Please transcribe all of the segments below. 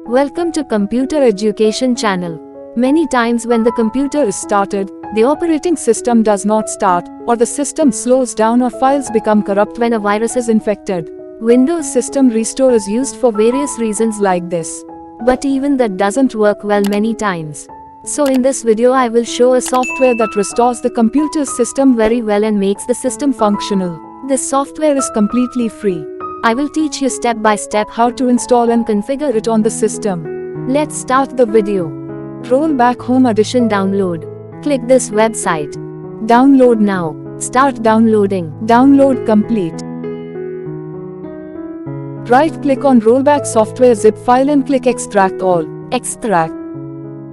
Welcome to Computer Education Channel. Many times when the computer is started, the operating system does not start, or the system slows down or files become corrupt when a virus is infected. Windows System Restore is used for various reasons like this. But even that doesn't work well many times. So in this video I will show a software that restores the computer's system very well and makes the system functional. This software is completely free. I will teach you step by step how to install and configure it on the system. Let's start the video. Rollback Home Edition download. Click this website. Download now. Start downloading. Download complete. Right-click on Rollback Software zip file and click Extract All. Extract.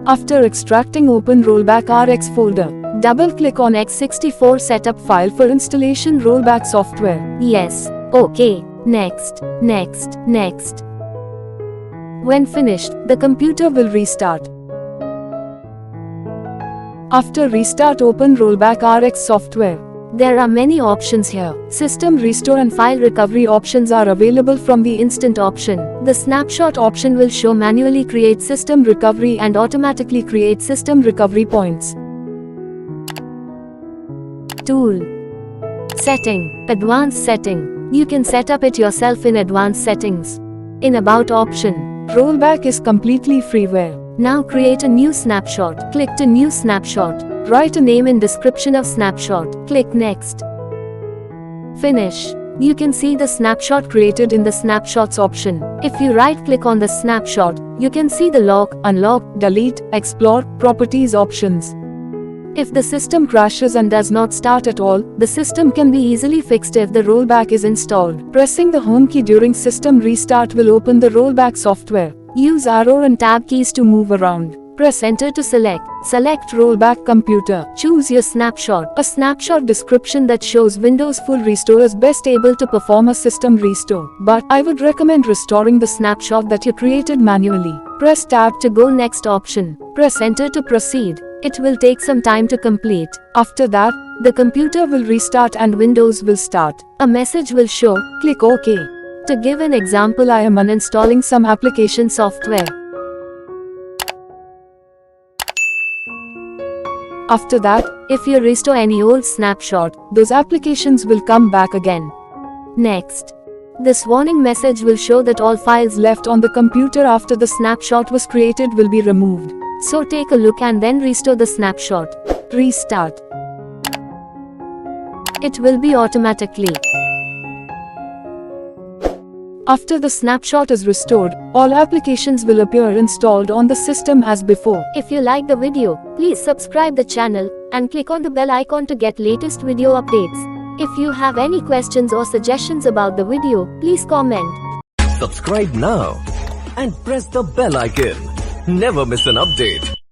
After extracting, open Rollback RX folder. Double-click on x64 setup file for installation Rollback software. Yes. OK. Next. Next. Next. When finished, the computer will restart. After restart, open Rollback RX software. There are many options here. System restore and file recovery options are available from the instant option. The snapshot option will show manually create system recovery and automatically create system recovery points. Tool. Setting. Advanced setting. You can set up it yourself in advanced settings. In About option. Rollback is completely freeware. Now create a new snapshot. Click to New Snapshot. Write a name and description of snapshot. Click Next. Finish. You can see the snapshot created in the Snapshots option. If you right-click on the snapshot, you can see the Lock, Unlock, Delete, Explore, Properties options. If the system crashes and does not start at all, the system can be easily fixed if the rollback is installed. Pressing the home key during system restart will open the rollback software. Use arrow and tab keys to move around. Press enter to select. Select rollback computer. Choose your snapshot. A snapshot description that shows Windows Full Restore is best able to perform a system restore. But I would recommend restoring the snapshot that you created manually. Press tab to go next option. Press enter to proceed. It will take some time to complete. After that, the computer will restart and Windows will start. A message will show. Click OK. To give an example, I am uninstalling some application software. After that, if you restore any old snapshot, those applications will come back again. Next. This warning message will show that all files left on the computer after the snapshot was created will be removed. So take a look and then restore the snapshot. Restart. It will be automatically. After the snapshot is restored, all applications will appear installed on the system as before. If you like the video, please subscribe the channel and click on the bell icon to get latest video updates. If you have any questions or suggestions about the video, please comment. Subscribe now and press the bell icon. Never miss an update.